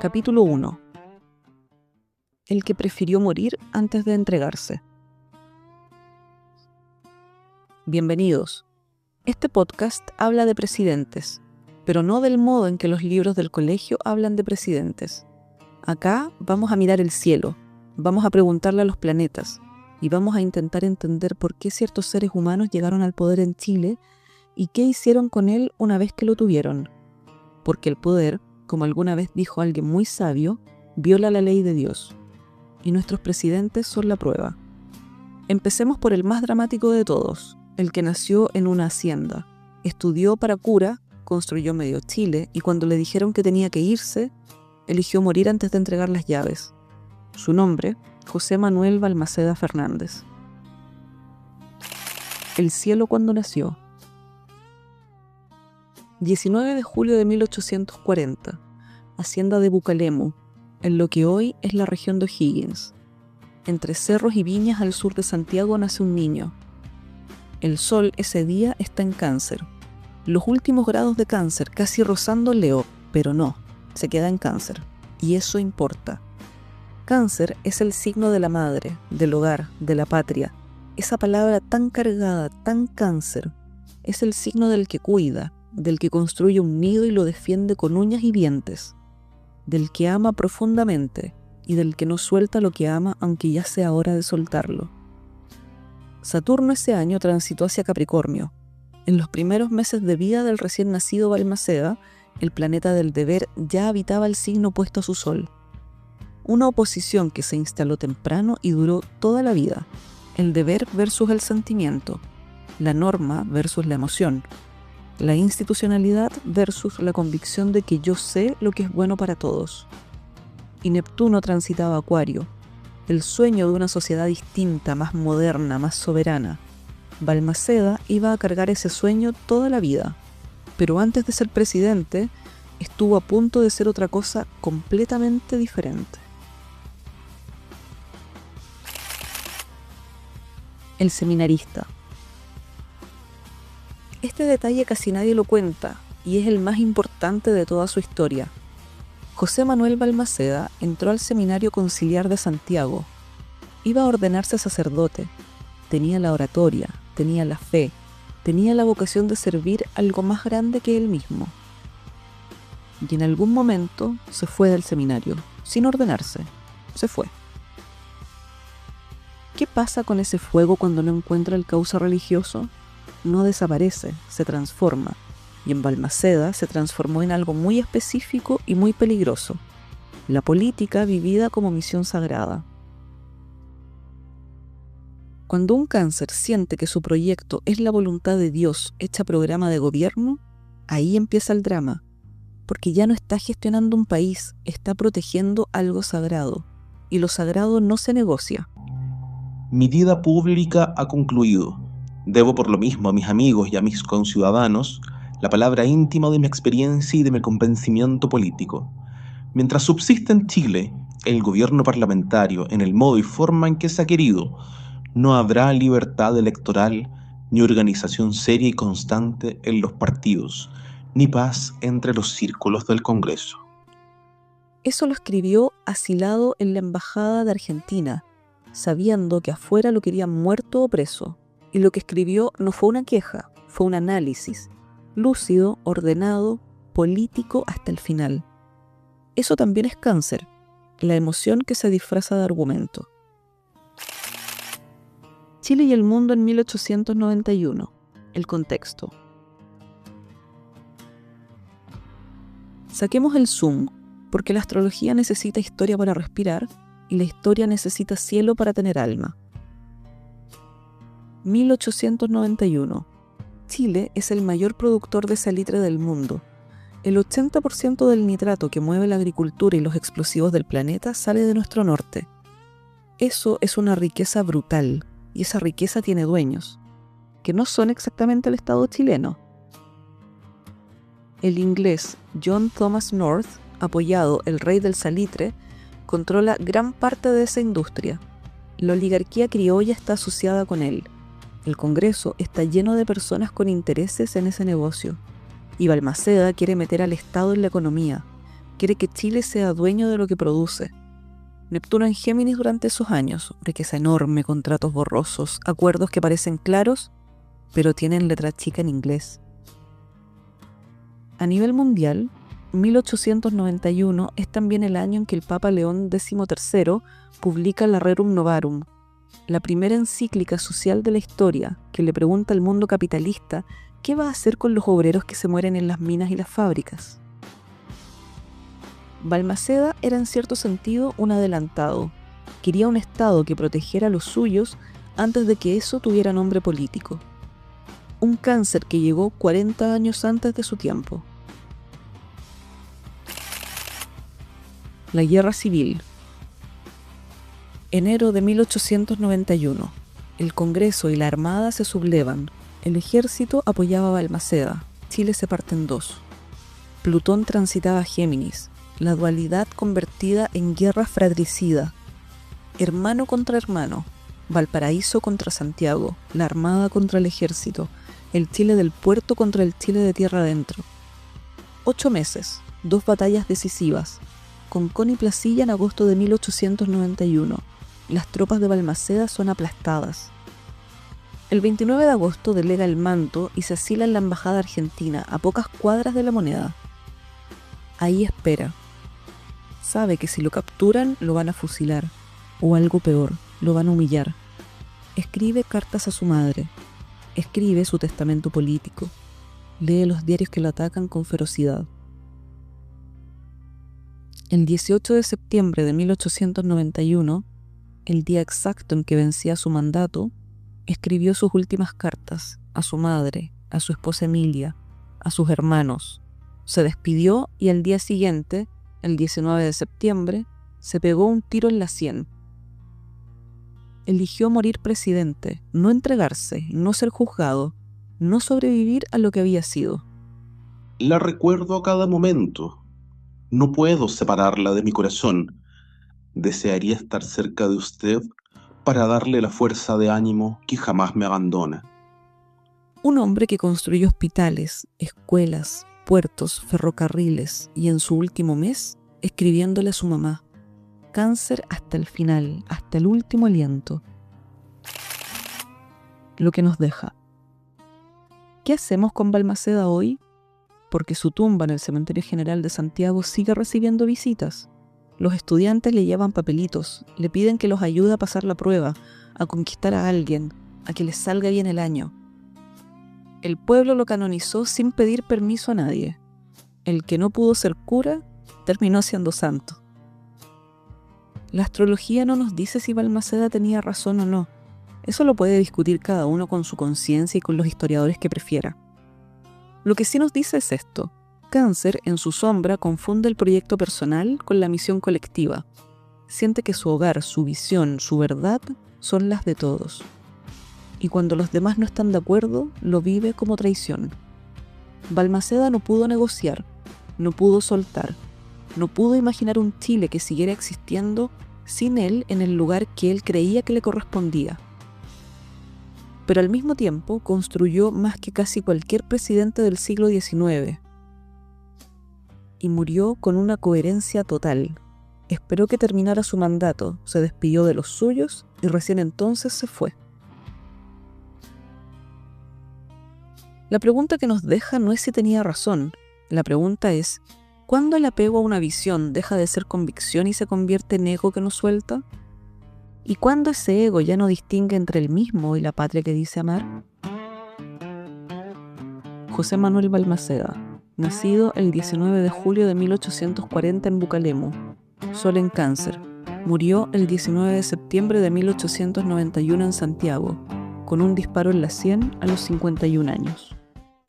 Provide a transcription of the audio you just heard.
Capítulo 1. El que prefirió morir antes de entregarse. Bienvenidos. Este podcast habla de presidentes, pero no del modo en que los libros del colegio hablan de presidentes. Acá vamos a mirar el cielo, vamos a preguntarle a los planetas y vamos a intentar entender por qué ciertos seres humanos llegaron al poder en Chile y qué hicieron con él una vez que lo tuvieron. Porque el poder, como alguna vez dijo alguien muy sabio, viola la ley de Dios. Y nuestros presidentes son la prueba. Empecemos por el más dramático de todos, el que nació en una hacienda. Estudió para cura, construyó medio Chile y cuando le dijeron que tenía que irse, eligió morir antes de entregar las llaves. Su nombre, José Manuel Balmaceda Fernández. El cielo cuando nació. 19 de julio de 1840, hacienda de Bucalemu, en lo que hoy es la región de O'Higgins. Entre cerros y viñas al sur de Santiago nace un niño. El sol ese día está en Cáncer. Los últimos grados de Cáncer, casi rozando Leo, pero no, se queda en Cáncer. Y eso importa. Cáncer es el signo de la madre, del hogar, de la patria. Esa palabra tan cargada, tan Cáncer, es el signo del que cuida, del que construye un nido y lo defiende con uñas y dientes, del que ama profundamente y del que no suelta lo que ama aunque ya sea hora de soltarlo. Saturno ese año transitó hacia Capricornio. En los primeros meses de vida del recién nacido Balmaceda, el planeta del deber ya habitaba el signo opuesto a su sol. Una oposición que se instaló temprano y duró toda la vida. El deber versus el sentimiento, la norma versus la emoción, la institucionalidad versus la convicción de que yo sé lo que es bueno para todos. Y Neptuno transitaba Acuario, el sueño de una sociedad distinta, más moderna, más soberana. Balmaceda iba a cargar ese sueño toda la vida, pero antes de ser presidente, estuvo a punto de ser otra cosa completamente diferente. El seminarista. Este detalle casi nadie lo cuenta y es el más importante de toda su historia. José Manuel Balmaceda entró al Seminario Conciliar de Santiago. Iba a ordenarse sacerdote. Tenía la oratoria, tenía la fe, tenía la vocación de servir algo más grande que él mismo. Y en algún momento se fue del seminario, sin ordenarse. Se fue. ¿Qué pasa con ese fuego cuando no encuentra el cauce religioso? No desaparece, se transforma, y en Balmaceda se transformó en algo muy específico y muy peligroso, la política vivida como misión sagrada. Cuando un cáncer siente que su proyecto es la voluntad de Dios hecha programa de gobierno, ahí empieza el drama, porque ya no está gestionando un país, está protegiendo algo sagrado, y lo sagrado no se negocia. Mi vida pública ha concluido. Debo por lo mismo a mis amigos y a mis conciudadanos la palabra íntima de mi experiencia y de mi convencimiento político. Mientras subsista en Chile el gobierno parlamentario en el modo y forma en que se ha querido, no habrá libertad electoral, ni organización seria y constante en los partidos, ni paz entre los círculos del Congreso. Eso lo escribió asilado en la embajada de Argentina, sabiendo que afuera lo querían muerto o preso. Y lo que escribió no fue una queja, fue un análisis, lúcido, ordenado, político hasta el final. Eso también es cáncer, la emoción que se disfraza de argumento. Chile y el mundo en 1891. El contexto. Saquemos el zoom, porque la astrología necesita historia para respirar y la historia necesita cielo para tener alma. 1891. Chile es el mayor productor de salitre del mundo. El 80% del nitrato que mueve la agricultura y los explosivos del planeta sale de nuestro norte. Eso es una riqueza brutal, y esa riqueza tiene dueños, que no son exactamente el Estado chileno. El inglés John Thomas North, apoyado el rey del salitre, controla gran parte de esa industria. La oligarquía criolla está asociada con él. El Congreso está lleno de personas con intereses en ese negocio. Y Balmaceda quiere meter al Estado en la economía, Quiere que Chile sea dueño de lo que produce. Neptuno en Géminis durante esos años, riqueza enorme, contratos borrosos, acuerdos que parecen claros, pero tienen letra chica en inglés. A nivel mundial, 1891 es también el año en que el Papa León XIII publica la Rerum Novarum, la primera encíclica social de la historia que le pregunta al mundo capitalista qué va a hacer con los obreros que se mueren en las minas y las fábricas. Balmaceda era en cierto sentido un adelantado. Quería un Estado que protegiera a los suyos antes de que eso tuviera nombre político. Un cáncer que llegó 40 años antes de su tiempo. La Guerra Civil. Enero de 1891. El Congreso y la Armada se sublevan. El ejército apoyaba a Balmaceda. Chile se parte en dos. Plutón transitaba Géminis. La dualidad convertida en guerra fratricida. Hermano contra hermano. Valparaíso contra Santiago. La Armada contra el ejército. El Chile del puerto contra el Chile de tierra adentro. 8 meses. 2 batallas decisivas. Concón y Placilla en agosto de 1891. Las tropas de Balmaceda son aplastadas. El 29 de agosto delega el manto y se asila en la embajada argentina, a pocas cuadras de la Moneda. Ahí espera. Sabe que si lo capturan lo van a fusilar, o algo peor, lo van a humillar. Escribe cartas a su madre. Escribe su testamento político. Lee los diarios que lo atacan con ferocidad. El 18 de septiembre de 1891, el día exacto en que vencía su mandato, escribió sus últimas cartas a su madre, a su esposa Emilia, a sus hermanos. Se despidió y al día siguiente, el 19 de septiembre, se pegó un tiro en la sien. Eligió morir presidente, no entregarse, no ser juzgado, no sobrevivir a lo que había sido. La recuerdo a cada momento. No puedo separarla de mi corazón. Desearía estar cerca de usted para darle la fuerza de ánimo que jamás me abandona. Un hombre que construyó hospitales, escuelas, puertos, ferrocarriles y en su último mes, escribiéndole a su mamá, cáncer hasta el final, hasta el último aliento. Lo que nos deja. ¿Qué hacemos con Balmaceda hoy? Porque su tumba en el Cementerio General de Santiago sigue recibiendo visitas. Los estudiantes le llevan papelitos, le piden que los ayude a pasar la prueba, a conquistar a alguien, a que les salga bien el año. El pueblo lo canonizó sin pedir permiso a nadie. El que no pudo ser cura, terminó siendo santo. La astrología no nos dice si Balmaceda tenía razón o no. Eso lo puede discutir cada uno con su conciencia y con los historiadores que prefiera. Lo que sí nos dice es esto. Cáncer, en su sombra, confunde el proyecto personal con la misión colectiva. Siente que su hogar, su visión, su verdad son las de todos. Y cuando los demás no están de acuerdo, lo vive como traición. Balmaceda no pudo negociar, no pudo soltar, no pudo imaginar un Chile que siguiera existiendo sin él en el lugar que él creía que le correspondía. Pero al mismo tiempo construyó más que casi cualquier presidente del siglo XIX. Y murió con una coherencia total. Esperó que terminara su mandato, se despidió de los suyos y recién entonces se fue. La pregunta que nos deja no es si tenía razón. La pregunta es, ¿cuándo el apego a una visión deja de ser convicción y se convierte en ego que nos suelta? ¿Y cuándo ese ego ya no distingue entre el mismo y la patria que dice amar? José Manuel Balmaceda, nacido el 19 de julio de 1840 en Bucalemu, Sol en Cáncer. Murió el 19 de septiembre de 1891 en Santiago, con un disparo en la sien a los 51 años.